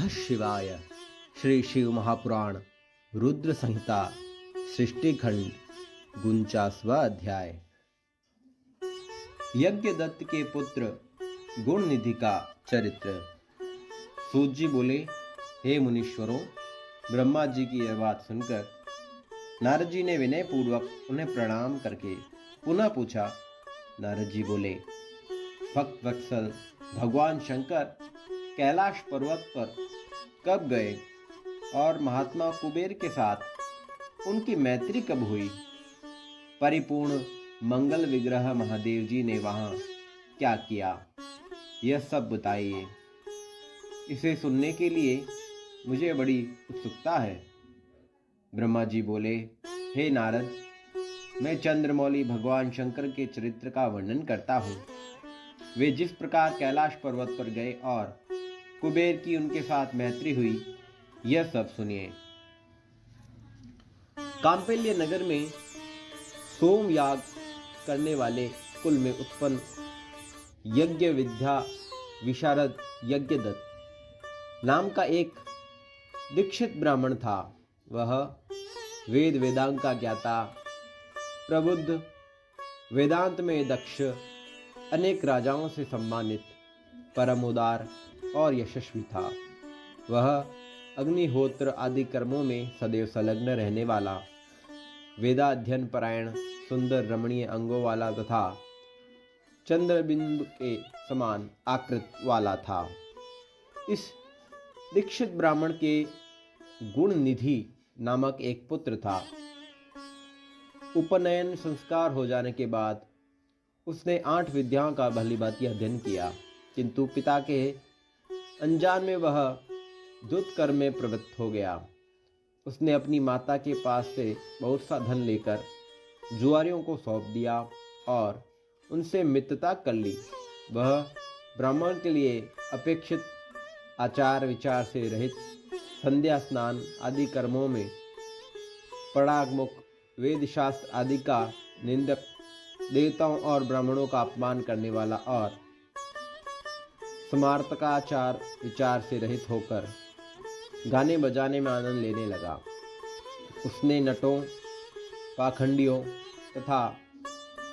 नमः शिवाय। श्री शिव महापुराण रुद्र संहिता सृष्टि खंड 49वां अध्याय। यज्ञदत्त के पुत्र गुणनिधि का चरित्र। सूत जी बोले, हे मुनीश्वरों, ब्रह्मा जी की यह बात सुनकर नारद जी ने विनय पूर्वक उन्हें प्रणाम करके पुनः पूछा। नारद जी बोले, भक्त वत्सल भगवान शंकर कैलाश पर्वत पर कब गए और महात्मा कुबेर के साथ उनकी मैत्री कब हुई? परिपूर्ण मंगल विग्रह महादेव जी ने वहां क्या किया, यह सब बताइए। इसे सुनने के लिए मुझे बड़ी उत्सुकता है। ब्रह्मा जी बोले, हे नारद, मैं चंद्रमौली भगवान शंकर के चरित्र का वर्णन करता हूँ। वे जिस प्रकार कैलाश पर्वत पर गए और कुबेर की उनके साथ मैत्री हुई, यह सब सुनिए। कांपिल्य नगर में सोम याग करने वाले कुल में उत्पन्न यज्ञ विद्या विशारद यज्ञदत्त नाम का एक दीक्षित ब्राह्मण था। वह वेद वेदांग का ज्ञाता, प्रबुद्ध, वेदांत में दक्ष, अनेक राजाओं से सम्मानित, परम उदार और यशस्वी था। वह अग्निहोत्र आदि कर्मों में सदैव संलग्न रहने वाला, वेदाध्ययन परायण, सुंदर रमणीय अंगों वाला तथा चंद्रबिंदु के समान आकृत वाला था। इस दीक्षित ब्राह्मण के गुणनिधि नामक एक पुत्र था। उपनयन संस्कार हो जाने के बाद उसने 8 विद्याओं का भलीभांति अध्ययन किया, किंतु पिता के अनजान में वह दुष्कर्म में प्रवृत्त हो गया। उसने अपनी माता के पास से बहुत सा धन लेकर जुआरियों को सौंप दिया और उनसे मित्रता कर ली। वह ब्राह्मण के लिए अपेक्षित आचार विचार से रहित, संध्या स्नान आदि कर्मों में परागमुख, वेद शास्त्र आदि का निंदक, देवताओं और ब्राह्मणों का अपमान करने वाला और स्मार्तकाचार विचार से रहित होकर गाने बजाने में आनंद लेने लगा। उसने नटों, पाखंडियों तथा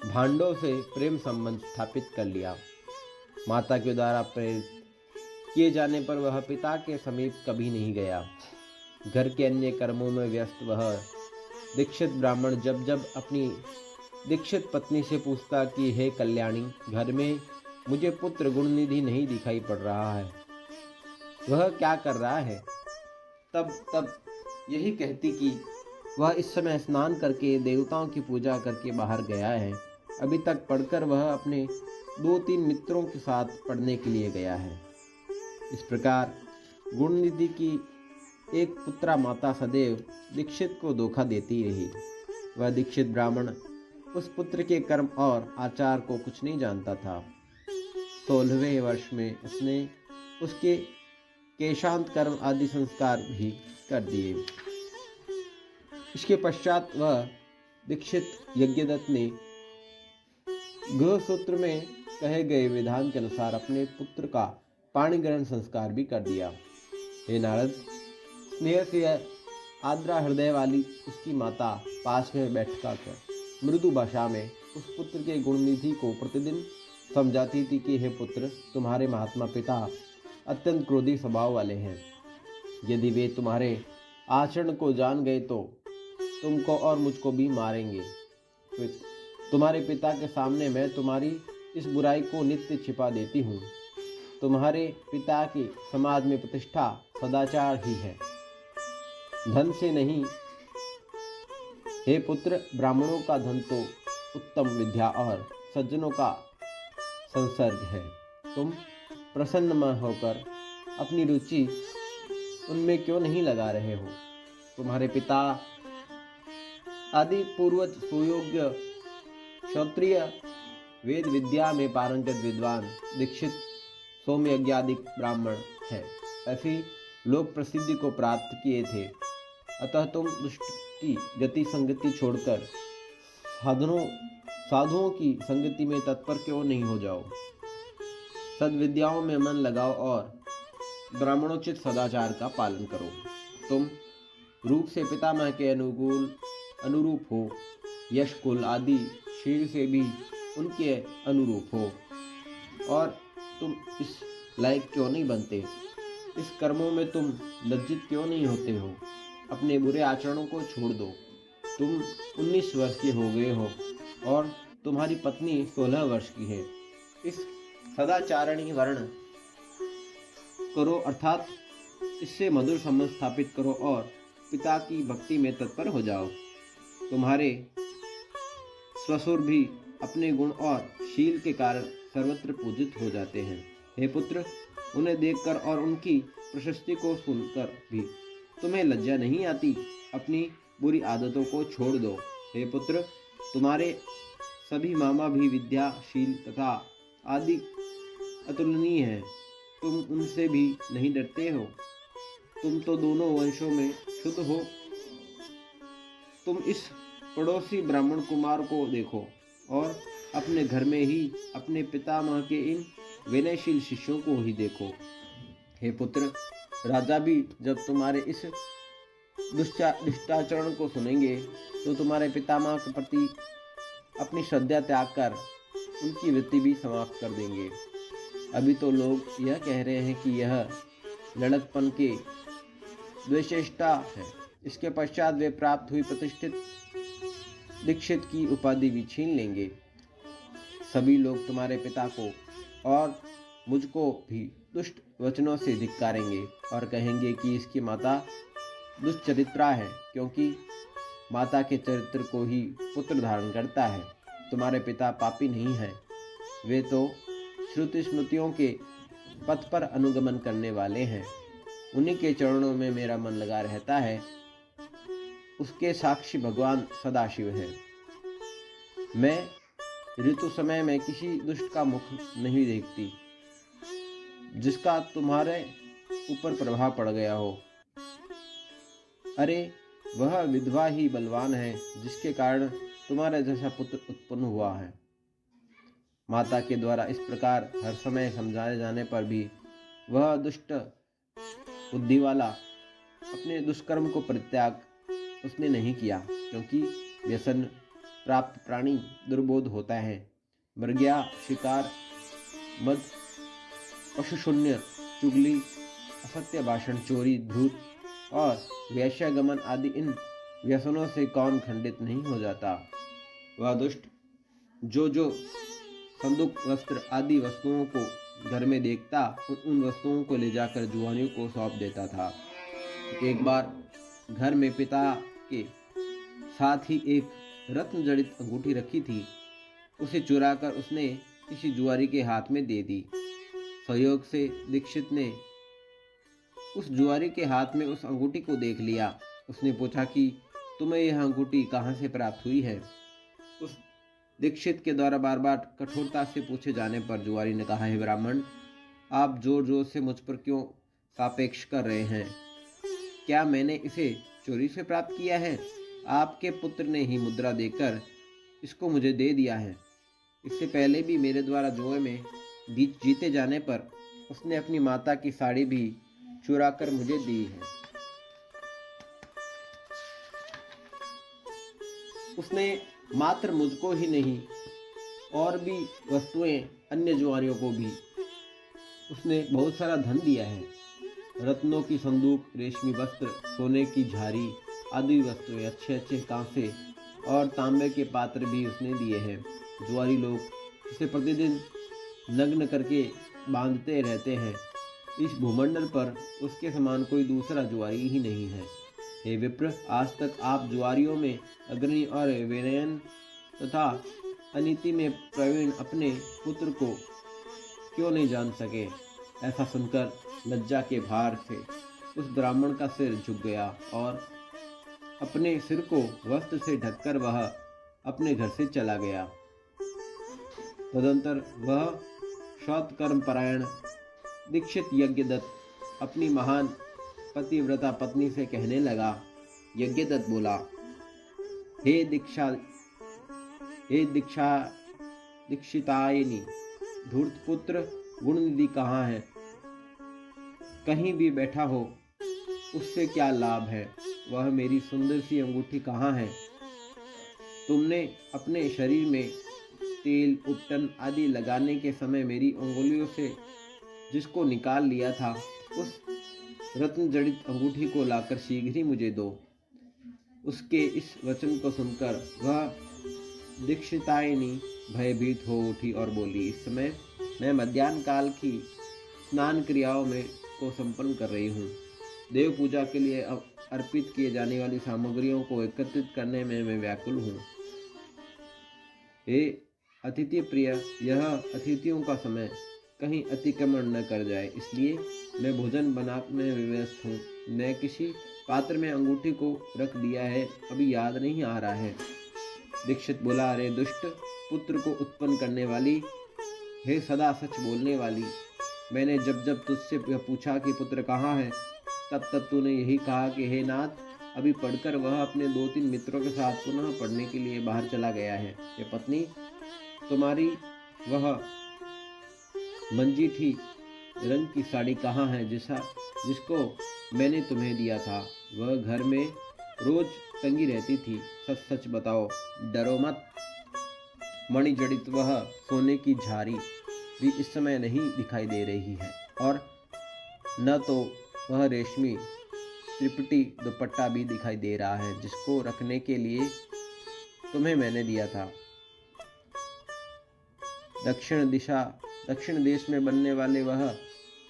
भांडों से प्रेम संबंध स्थापित कर लिया। माता के द्वारा प्रेरित किए जाने पर वह पिता के समीप कभी नहीं गया। घर के अन्य कर्मों में व्यस्त वह दीक्षित ब्राह्मण जब जब अपनी दीक्षित पत्नी से पूछता कि हे कल्याणी, घर में मुझे पुत्र गुणनिधि नहीं दिखाई पड़ रहा है, वह क्या कर रहा है, तब यही कहती कि वह इस समय स्नान करके देवताओं की पूजा करके बाहर गया है। अभी तक पढ़कर वह अपने 2-3 मित्रों के साथ पढ़ने के लिए गया है। इस प्रकार गुणनिधि की एक पुत्रा माता सदैव दीक्षित को धोखा देती रही। वह दीक्षित ब्राह्मण उस पुत्र के कर्म और आचार को कुछ नहीं जानता था। 16वें वर्ष में उसने उसके केशांत कर्म आदि संस्कार भी कर दिए। इसके पश्चात वह दीक्षित यज्ञदत्त ने गृह सूत्र में कहे गए विधान के अनुसार अपने पुत्र का पाणिग्रहण संस्कार भी कर दिया। हे नारद, स्नेह से आर्द्र हृदय वाली उसकी माता पास में बैठकर मृदु भाषा में उस पुत्र के गुणनिधि को प्रतिदिन समझाती थी कि हे पुत्र, तुम्हारे महात्मा पिता अत्यंत क्रोधी स्वभाव वाले हैं। यदि वे तुम्हारे आचरण को जान गए तो तुमको और मुझको भी मारेंगे। तुम्हारे पिता के सामने मैं तुम्हारी इस बुराई को नित्य छिपा देती हूँ। तुम्हारे पिता की समाज में प्रतिष्ठा सदाचार ही है, धन से नहीं। हे पुत्र, ब्राह्मणों का धन तो उत्तम विद्या और सज्जनों का संसर्ग है। तुम प्रसन्न मन होकर अपनी रुचि उनमें क्यों नहीं लगा रहे हो? तुम्हारे पिता आदि पूर्वज सुयोग्य क्षत्रिय, वेद विद्या में पारंगत विद्वान, दीक्षित सोमयज्ञादि ब्राह्मण है, ऐसी लोक प्रसिद्धि को प्राप्त किए थे। अतः तुम दुष्ट की गति संगति छोड़कर साधुओं की संगति में तत्पर क्यों नहीं हो जाओ? सद्विद्याओं में मन लगाओ और ब्राह्मणोचित सदाचार का पालन करो। तुम रूप से पितामह के अनुरूप हो, यश कुल आदि शील से भी उनके अनुरूप हो, और तुम इस लायक क्यों नहीं बनते? इस कर्मों में तुम लज्जित क्यों नहीं होते हो? अपने बुरे आचरणों को छोड़ दो। तुम 19 वर्ष के हो गए हो और तुम्हारी पत्नी 16 वर्ष की है। इस सदाचारणी वर्ण करो, अर्थात इससे मधुर संबंध स्थापित करो और पिता की भक्ति में तत्पर हो जाओ। तुम्हारे ससुर भी अपने गुण और शील के कारण सर्वत्र पूजित हो जाते हैं। हे पुत्र, उन्हें देखकर और उनकी प्रशस्ति को सुनकर भी तुम्हें लज्जा नहीं आती? अपनी बुरी आदतों को छोड़ दो। हे पुत्र, तुम्हारे सभी मामा भी विद्या, शील तथा आदि अतुलनीय हैं। तुम उनसे भी नहीं डरते हो। तुम तो दोनों वंशों में शुद्ध हो। तुम इस पड़ोसी ब्राह्मण कुमार को देखो और अपने घर में ही अपने पितामह के इन विनयशील शिष्यों को ही देखो। हे पुत्र, राजा भी जब तुम्हारे इस दुष्टाचरण को सुनेंगे तो तुम्हारे पितामह के प्रति अपनी श्रद्धा त्याग कर उनकी वृत्ति भी समाप्त कर देंगे। अभी तो लोग यह कह रहे हैं कि यह लड़कपन के द्वेषेष्टा है। इसके पश्चात वे प्राप्त हुई प्रतिष्ठित दीक्षित की उपाधि भी छीन लेंगे। सभी लोग तुम्हारे पिता को और मुझको भी दुष्ट वचनों से धिक्कारेंगे और कहेंगे कि इसकी माता दुष्चरित्रा है, क्योंकि माता के चरित्र को ही पुत्र धारण करता है। तुम्हारे पिता पापी नहीं है, वे तो श्रुति स्मृतियों के पथ पर अनुगमन करने वाले हैं। उन्हीं के चरणों में मेरा मन लगा रहता है। उसके साक्षी भगवान सदाशिव है। मैं ऋतु समय में किसी दुष्ट का मुख नहीं देखती जिसका तुम्हारे ऊपर प्रभाव पड़ गया हो। अरे, वह विधवा ही बलवान है जिसके कारण तुम्हारे जैसा पुत्र उत्पन्न हुआ है। माता के द्वारा इस प्रकार हर समय समझाए जाने पर भी वह दुष्ट बुद्धि वाला अपने दुष्कर्म को परित्याग उसने नहीं किया, क्योंकि व्यसन प्राप्त प्राणी दुर्बोध होता है। मृग्या, शिकार, मद, पशुशून्य, चुगली, असत्य भाषण, चोरी, धूर्त और वैश्यागमन आदि इन व्यसनों से कौन खंडित नहीं हो जाता। वह दुष्ट जो संदूक, वस्त्र आदि वस्तुओं को घर में देखता उन वस्तुओं को ले जाकर जुआनियों को सौंप देता था। एक बार घर में पिता के साथ ही एक रत्न जड़ित अंगूठी रखी थी। उसे चुराकर उसने किसी जुआरी के हाथ में दे दी। सहयोग से दीक्षित ने उस जुआरी के हाथ में उस अंगूठी को देख लिया। उसने पूछा कि तुम्हें यह अंगूठी कहाँ से प्राप्त हुई है? उस दीक्षित के द्वारा बार बार कठोरता से पूछे जाने पर जुआरी ने कहा, हे ब्राह्मण, आप जोर जोर से मुझ पर क्यों सापेक्ष कर रहे हैं? क्या मैंने इसे चोरी से प्राप्त किया है? आपके पुत्र ने ही मुद्रा देकर इसको मुझे दे दिया है। इससे पहले भी मेरे द्वारा जुए में जीते जाने पर उसने अपनी माता की साड़ी भी चुरा कर मुझे दी है। उसने मात्र मुझको ही नहीं और भी वस्तुएं अन्य जुआरियों को भी उसने बहुत सारा धन दिया है। रत्नों की संदूक, रेशमी वस्त्र, सोने की झारी आदि वस्तुएं, अच्छे अच्छे कांसे और तांबे के पात्र भी उसने दिए हैं। जुआरी लोग उसे प्रतिदिन नग्न करके बांधते रहते हैं। इस भूमंडल पर उसके समान कोई दूसरा जुआरी ही नहीं है। हे विप्र, आज तक आप जुआरियों में अग्नि और विनयन तथा अनीति में प्रवीण अपने पुत्र को क्यों नहीं जान सके? ऐसा सुनकर लज्जा के भार से उस ब्राह्मण का सिर झुक गया और अपने सिर को वस्त्र से ढककर वह अपने घर से चला गया। तदंतर वह सत्कर्म परायण दीक्षित यज्ञदत्त अपनी महान पतिव्रता पत्नी से कहने लगा। यज्ञदत्त बोला, हे दीक्षितायनी, धूर्त पुत्र गुणनिधि कहाँ है? कहीं भी बैठा हो उससे क्या लाभ है? वह मेरी सुंदर सी अंगूठी कहाँ है? तुमने अपने शरीर में तेल उपटन आदि लगाने के समय मेरी उंगलियों से जिसको निकाल लिया था, उस रत्न जड़ित अंगूठी को लाकर शीघ्र ही मुझे दो। उसके इस वचन को सुनकर वह दीक्षितायनी भयभीत हो उठी और बोली, इस समय मैं मध्याह्न काल की स्नान क्रियाओं में को संपन्न कर रही हूँ। देव पूजा के लिए अर्पित किए जाने वाली सामग्रियों को एकत्रित करने में मैं व्याकुल हूँ। हे अतिथि प्रिय, यह अतिथियों का समय कहीं अतिक्रमण न कर जाए, इसलिए मैं भोजन बनाने में व्यस्त हूँ। मैं किसी पात्र में अंगूठी को रख दिया है, अभी याद नहीं आ रहा है। दीक्षित बोला, अरे दुष्ट, पुत्र को उत्पन्न करने वाली, हे सदा सच बोलने वाली, मैंने जब जब तुझसे पूछा कि पुत्र कहाँ है, तब तब तूने यही कहा कि हे नाथ, अभी पढ़कर वह अपने 2-3 मित्रों के साथ पुनः पढ़ने के लिए बाहर चला गया है। ये पत्नी, तुम्हारी वह मंजीठी रंग की साड़ी कहाँ है जिसको मैंने तुम्हें दिया था? वह घर में रोज टंगी रहती थी। सच सच बताओ, डरो मत। मणि जड़ित वह सोने की झारी भी इस समय नहीं दिखाई दे रही है, और न तो वह रेशमी त्रिपटी दुपट्टा भी दिखाई दे रहा है जिसको रखने के लिए तुम्हें मैंने दिया था। दक्षिण देश में बनने वाले वह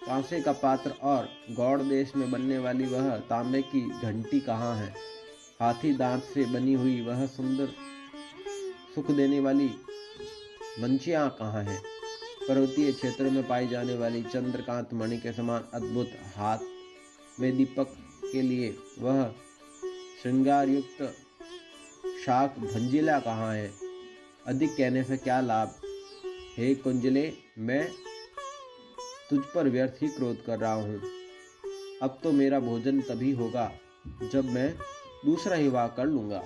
कांसे का पात्र और गौड़ देश में बनने वाली वह तांबे की घंटी कहाँ है? हाथी दांत से बनी हुई वह सुंदर सुख देने वाली मंचियाँ कहाँ है? पर्वतीय क्षेत्रों में पाई जाने वाली चंद्रकांत मणि के समान अद्भुत हाथ में दीपक के लिए वह श्रृंगार युक्त शाक भंजिला कहाँ है? अधिक कहने से क्या लाभ? हे कुंजले, मैं तुझ पर व्यर्थ ही क्रोध कर रहा हूँ। अब तो मेरा भोजन तभी होगा जब मैं दूसरा ही विवाह कर लूंगा।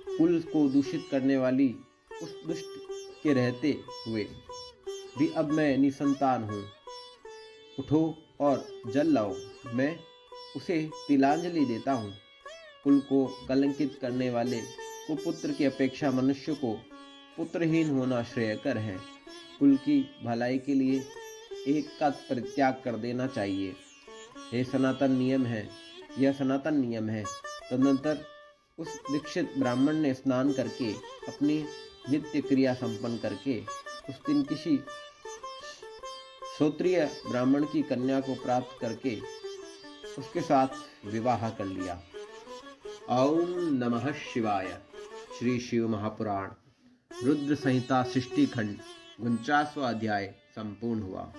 कुल को दूषित करने वाली उस दुष्ट के रहते हुए भी अब मैं निसंतान हूँ। उठो और जल लाओ, मैं उसे तिलांजलि देता हूँ। कुल को कलंकित करने वाले को पुत्र की अपेक्षा मनुष्य को पुत्रहीन होना श्रेयकर है। कुल की भलाई के लिए एक का परित्याग कर देना चाहिए। यह सनातन नियम है। तदनंतर उस दीक्षित ब्राह्मण ने स्नान करके अपनी नित्य क्रिया संपन्न करके उस दिन किसी श्रोत्रिय ब्राह्मण की कन्या को प्राप्त करके उसके साथ विवाह कर लिया। ओम नमः शिवाय। श्री शिव महापुराण रुद्र संहिता सृष्टि खंड 49वां अध्याय संपूर्ण हुआ।